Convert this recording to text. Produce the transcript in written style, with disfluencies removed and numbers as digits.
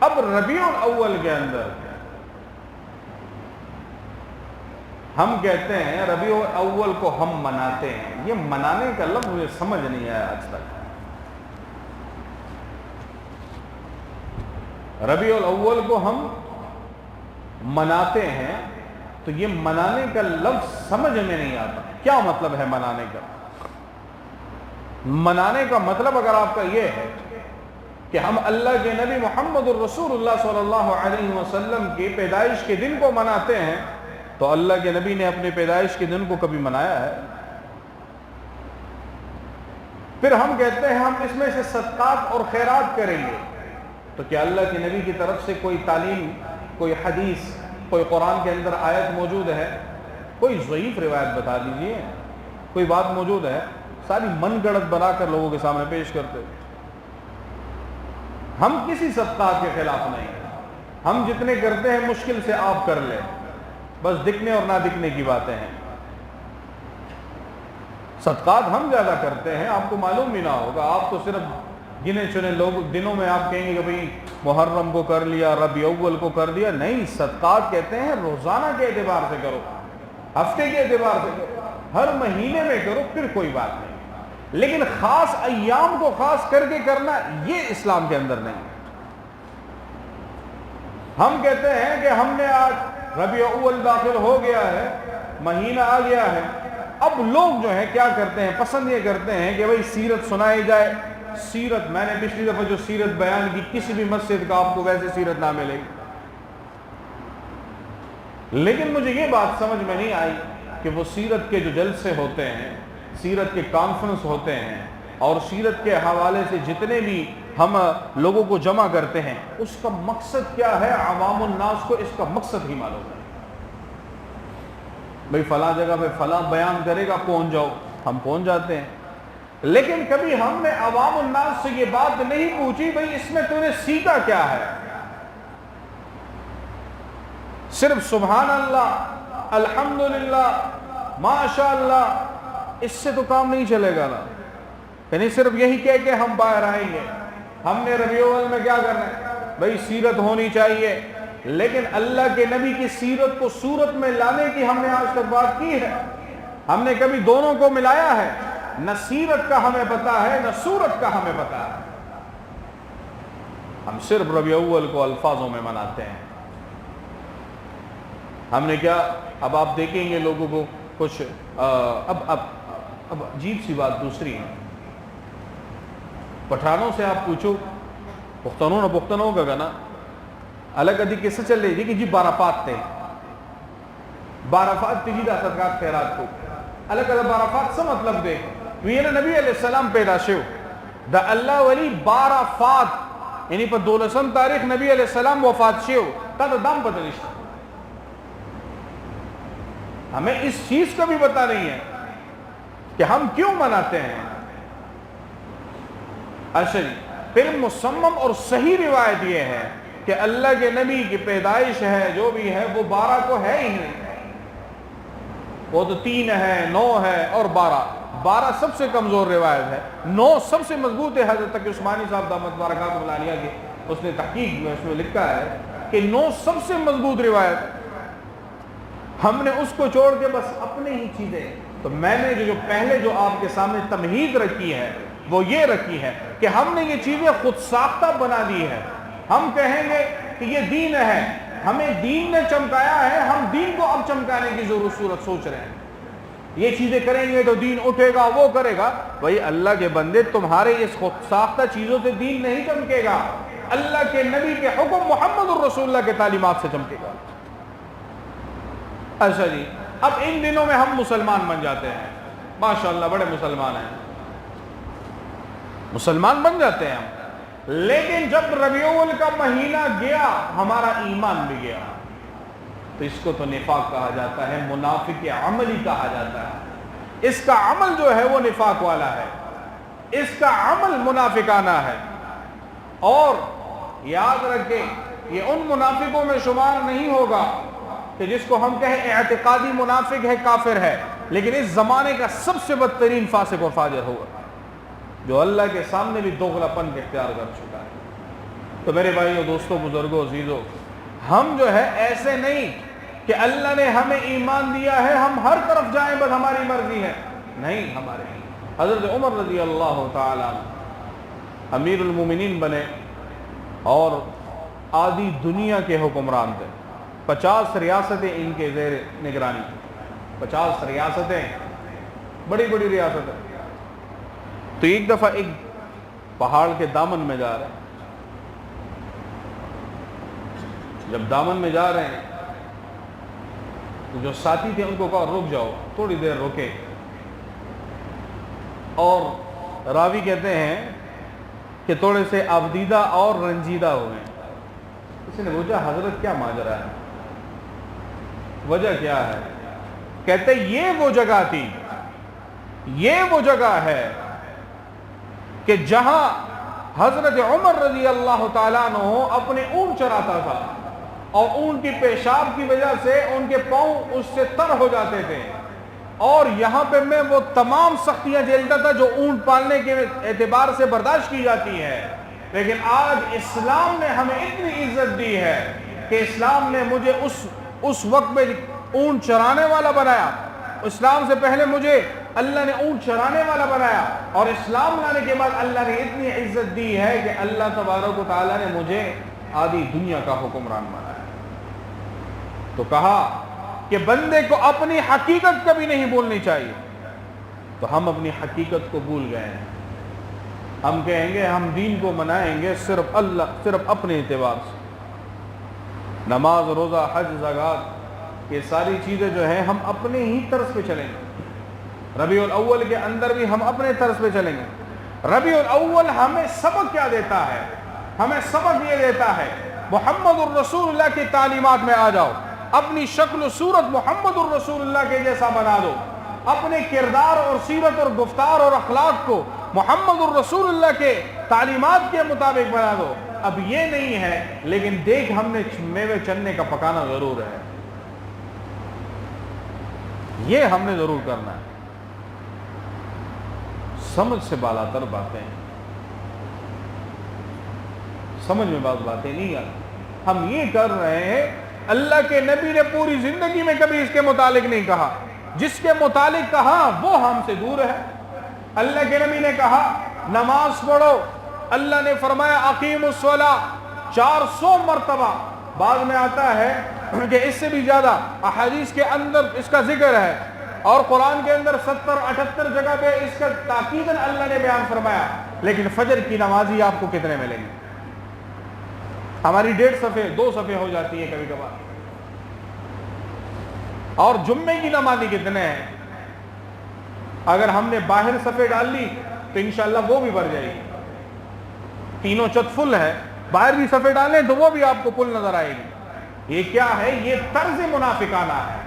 اب ربیع الاول کے اندر ہم کہتے ہیں ربیع الاول کو ہم مناتے ہیں. یہ منانے کا لفظ مجھے سمجھ نہیں آیا آج تک. ربیع الاول کو ہم مناتے ہیں تو یہ منانے کا لفظ سمجھ میں نہیں آتا. کیا مطلب ہے منانے کا؟ منانے کا مطلب اگر آپ کا یہ ہے کہ ہم اللہ کے نبی محمد الرسول اللہ صلی اللہ علیہ وسلم کی پیدائش کے دن کو مناتے ہیں تو اللہ کے نبی نے اپنے پیدائش کے دن کو کبھی منایا ہے؟ پھر ہم کہتے ہیں ہم اس میں سے صدقات اور خیرات کریں گے تو کیا اللہ کے نبی کی طرف سے کوئی تعلیم، کوئی حدیث، کوئی قرآن کے اندر آیت موجود ہے؟ کوئی ضعیف روایت بتا دیجئے، کوئی بات موجود ہے؟ ساری من گڑت بنا کر لوگوں کے سامنے پیش کرتے. ہم کسی صدقات کے خلاف نہیں ہیں. ہم جتنے کرتے ہیں مشکل سے آپ کر لیں، بس دکھنے اور نہ دکھنے کی باتیں ہیں. صدقات ہم زیادہ کرتے ہیں، آپ کو معلوم بھی نہ ہوگا. آپ تو صرف گنے چنے لوگ دنوں میں آپ کہیں گے کہ بھئی محرم کو کر لیا، ربیع اول کو کر دیا. نہیں، صدقات کہتے ہیں روزانہ کے اعتبار سے کرو، ہفتے کے اعتبار سے کرو، ہر مہینے میں کرو، پھر کوئی بات نہیں. لیکن خاص ایام کو خاص کر کے کرنا یہ اسلام کے اندر نہیں. ہم کہتے ہیں کہ ہم نے آج ربیع اول داخل ہو گیا ہے، مہینہ آ گیا ہے. اب لوگ جو ہیں کیا کرتے ہیں، پسند یہ کرتے ہیں کہ بھئی سیرت سنائی جائے. سیرت، میں نے پچھلی دفعہ جو سیرت بیان کی، کسی بھی مسجد کا آپ کو ویسے سیرت نہ ملے گی. لیکن مجھے یہ بات سمجھ میں نہیں آئی کہ وہ سیرت کے جو جلسے ہوتے ہیں، سیرت کے کانفرنس ہوتے ہیں اور سیرت کے حوالے سے جتنے بھی ہم لوگوں کو جمع کرتے ہیں، اس کا مقصد کیا ہے؟ عوام الناس کو اس کا مقصد ہی معلوم ہے. بھئی فلاں جگہ پہ فلاں بیان کرے گا، پہنچ جاؤ. ہم پہنچ جاتے ہیں. لیکن کبھی ہم نے عوام الناس سے یہ بات نہیں پوچھی بھئی اس میں تو نے سیکھا کیا ہے. صرف سبحان اللہ، الحمدللہ، ماشاء اللہ، اس سے تو کام نہیں چلے گا نا. یعنی صرف یہی کہہ کے ہم باہر آئیں گے. ہم نے ربیع الاول میں کیا کرنا ہے؟ بھئی سیرت ہونی چاہیے. لیکن اللہ کے نبی کی سیرت کو صورت میں لانے کی ہم نے آج تک بات کی ہے؟ ہم نے کبھی دونوں کو ملایا ہے؟ نہ سیرت کا ہمیں پتا ہے، نہ صورت کا ہمیں پتا ہے. ہم صرف ربیع الاول کو الفاظوں میں مناتے ہیں. ہم نے کیا، اب آپ دیکھیں گے لوگوں کو کچھ اب عجیب سی بات دوسری ہے. پٹھانوں سے آپ پوچھو، پختنوں کا گنا الگ ادھی کیسے چل رہی تھی کہ جی بارافات تھے، بارافات تھی دا صدقات خیرات کو الگ الگ بارافات سے مطلب دے وینا نبی علیہ السلام پیدا شو دا اللہ ولی بارافات یعنی پر 12 تاریخ نبی علیہ السلام وفات شو تا دا دام پتہ نشتا. ہمیں اس چیز کا بھی پتہ نہیں ہے کہ ہم کیوں مناتے ہیں. اچھا جی، پھر مصمم اور صحیح روایت یہ ہے کہ اللہ کے نبی کی پیدائش ہے جو بھی ہے وہ 12 کو ہے ہی نہیں. وہ تو 3 ہے، 9 ہے اور 12 سب سے کمزور روایت ہے. 9 سب سے مضبوط ہے. حضرت تقی عثمانی صاحب دامت بارکاتہ العالیہ کی اس نے تحقیق میں اس میں لکھا ہے کہ 9 سب سے مضبوط روایت ہے. ہم نے اس کو چھوڑ کے بس اپنے ہی چیزیں. تو میں نے جو پہلے جو آپ کے سامنے تمہید رکھی ہے وہ یہ رکھی ہے کہ ہم نے یہ چیزیں خود ساختہ بنا دی ہے. ہم کہیں گے کہ یہ دین ہے، ہمیں دین نے چمکایا ہے، ہم دین کو اب چمکانے کی صورت سوچ رہے ہیں. یہ چیزیں کریں گے تو دین اٹھے گا، وہ کرے گا. بھائی اللہ کے بندے، تمہارے اس خود ساختہ چیزوں سے دین نہیں چمکے گا. اللہ کے نبی کے حکم محمد الرسول اللہ کے تعلیمات سے چمکے گا. اچھا جی، اب ان دنوں میں ہم مسلمان بن جاتے ہیں. ماشاءاللہ بڑے مسلمان ہیں، مسلمان بن جاتے ہیں ہم. لیکن جب ربیع الاول کا مہینہ گیا ہمارا ایمان بھی گیا. تو اس کو تو نفاق کہا جاتا ہے، منافق عملی کہا جاتا ہے. اس کا عمل جو ہے وہ نفاق والا ہے، اس کا عمل منافقانہ ہے. اور یاد رکھیں یہ ان منافقوں میں شمار نہیں ہوگا کہ جس کو ہم کہیں اعتقادی منافق ہے، کافر ہے. لیکن اس زمانے کا سب سے بدترین فاسق اور فاجر ہوگا جو اللہ کے سامنے بھی دوغلا پن اختیار کر چکا ہے. تو میرے بھائیوں، دوستوں، بزرگوں، عزیزوں، ہم جو ہے ایسے نہیں کہ اللہ نے ہمیں ایمان دیا ہے ہم ہر طرف جائیں بس ہماری مرضی ہے، نہیں. ہمارے حضرت عمر رضی اللہ تعالیٰ امیر المومنین بنے اور آدھی دنیا کے حکمران تھے. 50 ریاستیں ان کے زیر نگرانی، 50 ریاستیں، بڑی بڑی ریاستیں. تو ایک دفعہ ایک پہاڑ کے دامن میں جا رہے ہیں. جب دامن میں جا رہے ہیں تو جو ساتھی تھے ان کو کہا رک جاؤ، تھوڑی دیر رکے. اور راوی کہتے ہیں کہ تھوڑے سے آبدیدہ اور رنجیدہ ہوئے. کسی نے پوچھا حضرت کیا ماجرا ہے، وجہ کیا ہے؟ کہتے یہ وہ جگہ تھی، یہ وہ جگہ ہے کہ جہاں حضرت عمر رضی اللہ تعالیٰ عنہ اپنے اونٹ چراتا تھا اور اونٹ کی پیشاب کی وجہ سے ان کے پاؤں اس سے تر ہو جاتے تھے، اور یہاں پہ میں وہ تمام سختیاں جھیلتا تھا جو اونٹ پالنے کے اعتبار سے برداشت کی جاتی ہے. لیکن آج اسلام نے ہمیں اتنی عزت دی ہے کہ اسلام نے مجھے اس وقت میں اونٹ چرانے والا بنایا. اسلام سے پہلے مجھے اللہ نے اونٹ چرانے والا بنایا، اور اسلام لانے کے بعد اللہ نے اتنی عزت دی ہے کہ اللہ تبارک و تعالیٰ نے مجھے آدھی دنیا کا حکمران بنایا. تو کہا کہ بندے کو اپنی حقیقت کبھی نہیں بھولنی چاہیے. تو ہم اپنی حقیقت کو بھول گئے ہیں. ہم کہیں گے ہم دین کو منائیں گے صرف اپنے اعتبار سے. نماز، روزہ، حج، زکوٰۃ، یہ ساری چیزیں جو ہیں ہم اپنے ہی طرز پہ چلیں گے. ربیع الاول کے اندر بھی ہم اپنے طرز پہ چلیں گے. ربیع الاول ہمیں سبق کیا دیتا ہے؟ ہمیں سبق یہ دیتا ہے محمد الرسول اللہ کی تعلیمات میں آ جاؤ، اپنی شکل و صورت محمد الرسول اللہ کے جیسا بنا دو، اپنے کردار اور سیرت اور گفتار اور اخلاق کو محمد الرسول اللہ کے تعلیمات کے مطابق بنا دو. اب یہ نہیں ہے لیکن دیکھ ہم نے میوے چننے کا پکانا ضرور ہے، یہ ہم نے ضرور کرنا ہے. سمجھ سے بالا تر باتیں، سمجھ میں باتیں نہیں آتی. ہم یہ کر رہے ہیں، اللہ کے نبی نے پوری زندگی میں کبھی اس کے متعلق نہیں کہا. جس کے متعلق کہا وہ ہم سے دور ہے. اللہ کے نبی نے کہا نماز پڑھو، اللہ نے فرمایا اقیم الصلاۃ 400 مرتبہ. بعد میں آتا ہے کہ اس سے بھی زیادہ احادیث کے اندر اس کا ذکر ہے، اور قرآن کے اندر 70-78 جگہ پہ اس کا تاکیداً اللہ نے بیان فرمایا. لیکن فجر کی نمازی آپ کو کتنے ملیں گے؟ ہماری 1.5 صفحے 2 صفحے ہو جاتی ہے کبھی کبھار. اور جمعے کی نمازی کتنے ہیں؟ اگر ہم نے باہر صفحے ڈال لی تو انشاءاللہ وہ بھی بھر جائے گی. تینوں چت فل ہے، باہر بھی صفحے ڈالیں تو وہ بھی آپ کو فل نظر آئے گی. یہ کیا ہے؟ یہ طرز منافقانہ ہے.